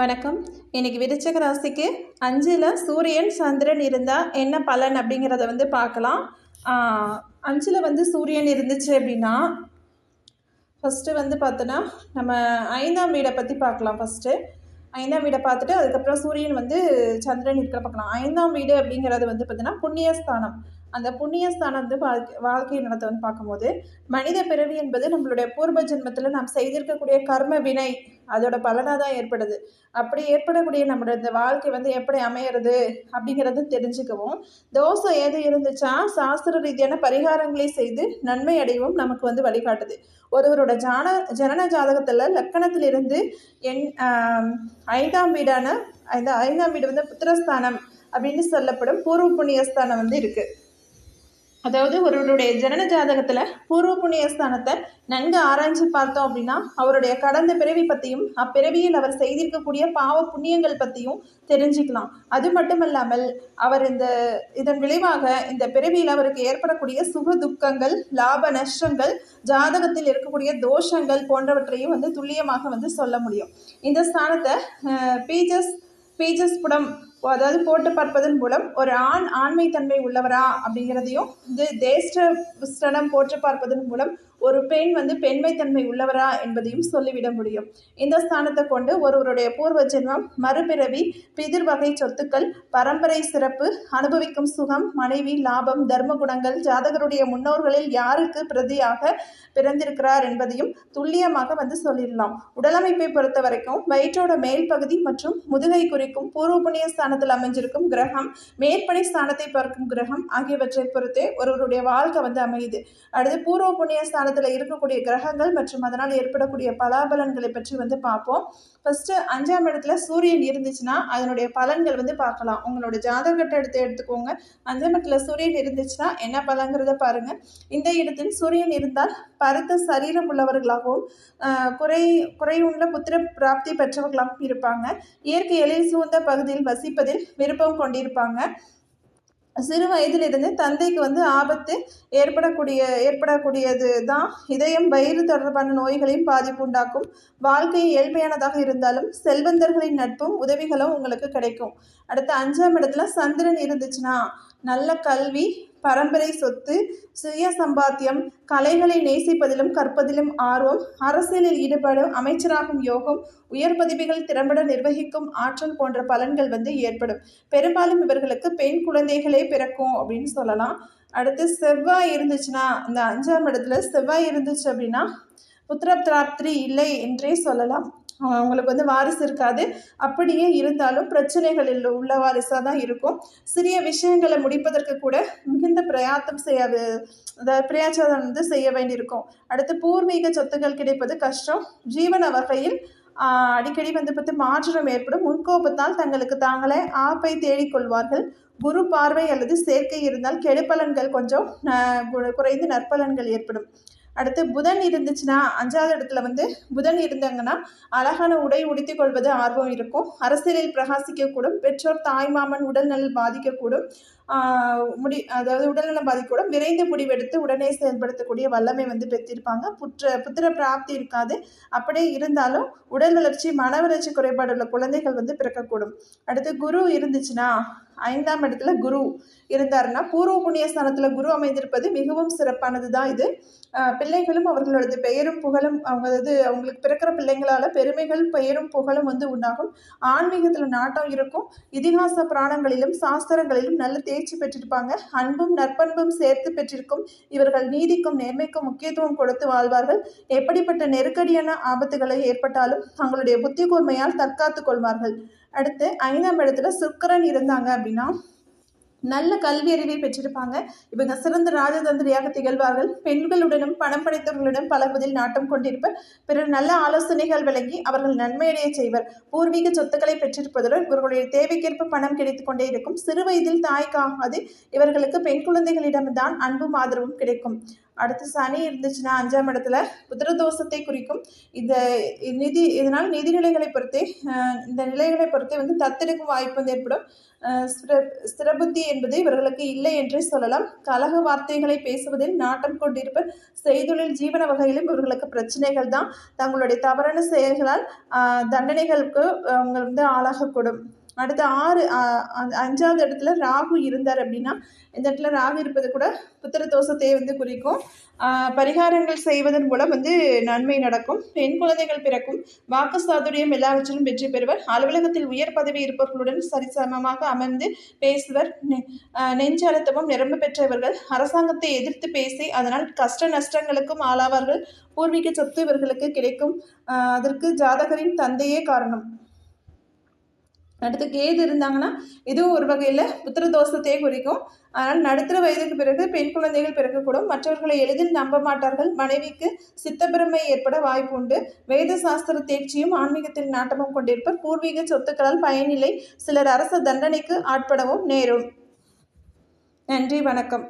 வணக்கம். இன்னைக்கு விருச்சிக ராசிக்கு 5ல் சூரியன் சந்திரன் இருந்தால் என்ன பலன் அப்படிங்கிறத பார்க்கலாம். 5ல் சூரியன் இருந்துச்சு அப்படின்னா ஃபஸ்ட்டு பார்த்தோன்னா நம்ம 5ஆம் வீடை பற்றி பார்க்கலாம். ஃபஸ்ட்டு 5ஆம் வீடை பார்த்துட்டு அதுக்கப்புறம் சூரியன் சந்திரன் இருக்கிற பார்க்கலாம். 5ஆம் வீடு அப்படிங்கிறது பார்த்தோன்னா புண்ணியஸ்தானம். அந்த புண்ணியஸ்தானம் வாழ்க்கை நடத்த பார்க்கும்போது மனித பிறவி என்பது நம்மளுடைய பூர்வ ஜென்மத்தில் நாம் செய்திருக்கக்கூடிய கர்ம வினை அதோட பலனாக தான் ஏற்படுது. அப்படி ஏற்படக்கூடிய நம்மளோட இந்த வாழ்க்கை எப்படி அமையிறது அப்படிங்கிறது தெரிஞ்சுக்கவும், தோஷம் ஏது இருந்துச்சா சாஸ்திர ரீதியான பரிகாரங்களை செய்து நன்மை அடையவும் நமக்கு வழிகாட்டுது. ஒருவரோட ஜனன ஜாதகத்தில் லக்கணத்திலிருந்து 5ஆம் வீடான இந்த 5ஆம் வீடு புத்திரஸ்தானம் அப்படின்னு சொல்லப்படும் பூர்வ புண்ணியஸ்தானம் இருக்குது. அதாவது ஒருவருடைய ஜனன ஜாதகத்தில் பூர்வ புண்ணியஸ்தானத்தை நன்கு ஆராய்ச்சி பார்த்தோம் அப்படின்னா அவருடைய கடந்த பிறவி பற்றியும் அப்பிறவியில் அவர் செய்திருக்கக்கூடிய பாவ புண்ணியங்கள் பற்றியும் தெரிஞ்சுக்கலாம். அது மட்டுமல்லாமல் அவர் இதன் விளைவாக இந்த பிறவியில் அவருக்கு ஏற்படக்கூடிய சுக துக்கங்கள், லாப நஷ்டங்கள், ஜாதகத்தில் இருக்கக்கூடிய தோஷங்கள் போன்றவற்றையும் துல்லியமாக சொல்ல முடியும். இந்த ஸ்தானத்தை பீஜஸ் புடம் அதாவது போட்டு பார்ப்பதன் மூலம் ஒரு ஆண்மை தன்மை உள்ளவரா அப்படிங்கிறதையும் தேஷ்டம் போட்டு பார்ப்பதன் மூலம் ஒரு பெண் பெண்மைத்தன்மை உள்ளவரா என்பதையும் சொல்லிவிட முடியும். இந்த ஸ்தானத்தை கொண்டு ஒருவருடைய பூர்வ ஜென்மம், மறுபிறவி, பிதிர் வகை சொத்துக்கள், பரம்பரை சிறப்பு, அனுபவிக்கும் சுகம், மனைவி, லாபம், தர்ம குணங்கள், ஜாதகருடைய முன்னோர்களில் யாருக்கு பிரதியாக பிறந்திருக்கிறார் என்பதையும் துல்லியமாக சொல்லிடலாம். உடலமைப்பை பொறுத்த வரைக்கும் வயிற்றோட மேல் பகுதி மற்றும் முதுகை குறிக்கும் பூர்வ புண்ணிய ஸ்தானத்தில் அமைஞ்சிருக்கும் கிரகம், மேற்படை ஸ்தானத்தை பார்க்கும் கிரகம் ஆகியவற்றை பொறுத்தே ஒருவருடைய வாழ்க்கை அமையுது. அடுத்து பூர்வ புண்ணிய ஸ்தானத்தில் இருக்கக்கூடிய கிரகங்கள் மற்றும் அதனால் ஏற்படக்கூடிய பலாபலன்களை பற்றி பார்ப்போம். ஃபர்ஸ்ட் 5ஆம் இடத்துல சூரியன் இருந்துச்சுன்னா அதனுடைய பலன்கள் பார்க்கலாம். உங்களோட ஜாதகத்தை எடுத்துக்கோங்க. 5ஆம் இடத்துல சூரியன் இருந்துச்சுன்னா என்ன பலங்கிறத பாருங்க. இந்த இடத்தில் சூரியன் இருந்தால் பருத்த சரீரம் உள்ளவர்களாகவும் குறையுள்ள புத்திர பிராப்தி பெற்றவர்களாகவும் இருப்பாங்க. இயற்கை எழில் சூழ்ந்த பகுதியில் வசிப்பதில் விருப்பம் கொண்டிருப்பாங்க. சிறு வயதிலிருந்து தந்தைக்கு ஆபத்து ஏற்படக்கூடியது தான் இதயம், வயிறு தொடர்பான நோய்களையும் பாதிப்பு உண்டாக்கும். வாழ்க்கை ஏழ்மையானதாக இருந்தாலும் செல்வந்தர்களின் நட்பும் உதவிகளும் உங்களுக்கு கிடைக்கும். அடுத்து 5ஆம் இடத்துல சந்திரன் இருந்துச்சுன்னா நல்ல கல்வி, பரம்பரை சொத்து, சுய சம்பாத்தியம், கலைகளை நேசிப்பதிலும் கற்பதிலும் ஆர்வம், அரசியலில் ஈடுபாடு, அமைச்சராகும் யோகம், உயர் பதவிகள் திறம்பட நிர்வகிக்கும் ஆற்றல் போன்ற பலன்கள் ஏற்படும். பெரும்பாலும் இவர்களுக்கு பெண் குழந்தைகளே பிறக்கும் அப்படின்னு சொல்லலாம். அடுத்து செவ்வாய் இருந்துச்சுன்னா இந்த 5ஆம் இடத்துல செவ்வாய் இருந்துச்சு அப்படின்னா புத்திர பிராப்தி இல்லை என்றே சொல்லலாம். அவங்களுக்கு வாரிசு இருக்காது. அப்படியே இருந்தாலும் பிரச்சனைகளில் உள்ள வாரிசாக தான் இருக்கும். சிறிய விஷயங்களை முடிப்பதற்கு கூட மிகுந்த பிரயாச்சம் செய்ய வேண்டியிருக்கும். அடுத்து பூர்வீக சொத்துக்கள் கிடைப்பது கஷ்டம். ஜீவன வகையில் அடிக்கடி மாற்றம் ஏற்படும். முன்கோபத்தால் தங்களுக்கு தாங்களே ஆப்பை தேடிக்கொள்வார்கள். குரு பார்வை அல்லது சேர்க்கை இருந்தால் கெடுபலன்கள் கொஞ்சம் குறைந்து நற்பலன்கள் ஏற்படும். அடுத்து புதன் இருந்துச்சுன்னா 5ஆவது இடத்துல புதன் இருந்தாங்கன்னா அழகான உடை உடுத்திக் கொள்வது ஆர்வம் இருக்கும். அரசியலில் பிரகாசிக்கக்கூடும். பெற்றோர், தாய்மாமன் உடல்நலம் பாதிக்கக்கூடும். அதாவது உடல்நலம் பாதிக்கக்கூடும். விரைந்து முடிவெடுத்து உடனே செயல்படுத்தக்கூடிய வல்லமை பெற்றிருப்பாங்க. புத்திர பிராப்தி இருக்காது. அப்படியே இருந்தாலும் உடல் வளர்ச்சி, மன வளர்ச்சி குறைபாடு உள்ள குழந்தைகள் பிறக்கக்கூடும். அடுத்து குரு இருந்துச்சுன்னா 5ஆம் இடத்துல குரு இருந்தாருன்னா பூர்வ புண்ணிய ஸ்தானத்தில் குரு அமைந்திருப்பது மிகவும் சிறப்பானது தான். இது பிள்ளைகளும் அவர்களோட பெயரும் புகழும் அவங்களுக்கு பிறக்கிற பிள்ளைங்களால பெருமைகள், பெயரும் புகழும் உண்டாகும். ஆன்மீகத்தில் நாட்டம் இருக்கும். இதிகாச புராணங்களிலும் சாஸ்திரங்களிலும் நல்ல தேர்ச்சி பெற்றிருப்பாங்க. அன்பும் நற்பண்பும் சேர்த்து பெற்றிருக்கும். இவர்கள் நீதிக்கும் நேர்மைக்கும் முக்கியத்துவம் கொடுத்து வாழ்வார்கள். எப்படிப்பட்ட நெருக்கடியான ஆபத்துகளை ஏற்பட்டாலும் தங்களுடைய புத்தி கூர்மையால் தற்காத்து கொள்வார்கள். அடுத்து 5ஆம் இடத்துல சுக்கிரன் இருந்தாங்க அப்படின்னா நல்ல கல்வி அறிவை பெற்றிருப்பாங்க. இவங்க சிறந்த ராஜதந்திரியாக திகழ்வார்கள். பெண்களுடனும் பணம் படைத்தவர்களுடன் பழகுவதில் நாட்டம் கொண்டிருப்பர். பிறர் நல்ல ஆலோசனைகள் வழங்கி அவர்கள் நன்மையடைய செய்வர். பூர்வீக சொத்துக்களை பெற்றிருப்பதுடன் இவர்களுடைய தேவைக்கேற்ப பணம் கிடைத்து கொண்டே இருக்கும். சிறு வயதில் தாய்க்காகாது இவர்களுக்கு பெண் குழந்தைகளிடம்தான் அன்பும் ஆதரவும் கிடைக்கும். அடுத்து சனி இருந்துச்சுன்னா 5ஆம் இடத்துல புத்திரதோஷத்தை குறிக்கும். இதனால் நிதிநிலைகளை பொறுத்தே இந்த நிலைகளை பொறுத்தே வந்து தத்தெடுக்கும் வாய்ப்பு வந்து ஏற்படும். ஸ்திரபுத்தி என்பது இவர்களுக்கு இல்லை என்றே சொல்லலாம். கலக வார்த்தைகளை பேசுவதில் நாட்டம் கொண்டிருப்பர். செய்தொழில் ஜீவன வகையிலும் இவர்களுக்கு பிரச்சனைகள் தான். தங்களுடைய தவறான செயல்களால் தண்டனைகளுக்கு அவங்க வந்து ஆளாகக்கூடும். அடுத்து 5ஆவது இடத்துல ராகு இருந்தார் அப்படின்னா இந்த இடத்துல ராகு இருப்பது கூட புத்திர தோஷத்தை வந்து குறிக்கும். பரிகாரங்கள் செய்வதன் மூலம் வந்து நன்மை நடக்கும். பெண் குழந்தைகள் பிறக்கும். வாக்கு சாதுரியம் எல்லாவற்றிலும் வெற்றி பெறுவர். அலுவலகத்தில் உயர் பதவி இருப்பவர்களுடன் சரிசமமாக அமர்ந்து பேசுவர். நெஞ்சு அழுத்தமும் நிரம்ப பெற்றவர்கள். அரசாங்கத்தை எதிர்த்து பேசி அதனால் கஷ்ட நஷ்டங்களுக்கும் ஆளாவார்கள். பூர்வீக சொத்து இவர்களுக்கு கிடைக்கும். அதற்கு ஜாதகரின் தந்தையே காரணம். அடுத்து கேது இருந்தாங்கன்னா இதுவும் ஒரு வகையில் புத்திர தோஷத்தையே குறிக்கும். அதனால் நடுத்தர வயதுக்கு பிறகு பெண் குழந்தைகள் பிறக்கக்கூடும். மற்றவர்களை எளிதில் நம்ப மாட்டார்கள். மனைவிக்கு சித்தப்பிரமை ஏற்பட வாய்ப்பு உண்டு. வேத சாஸ்திர தேர்ச்சியும் ஆன்மீகத்தில் நாட்டமும் கொண்டிருப்பர். பூர்வீக சொத்துக்களால் பயனில்லை. சிலர் அரச தண்டனைக்கு ஆட்படவும் நேரும். நன்றி, வணக்கம்.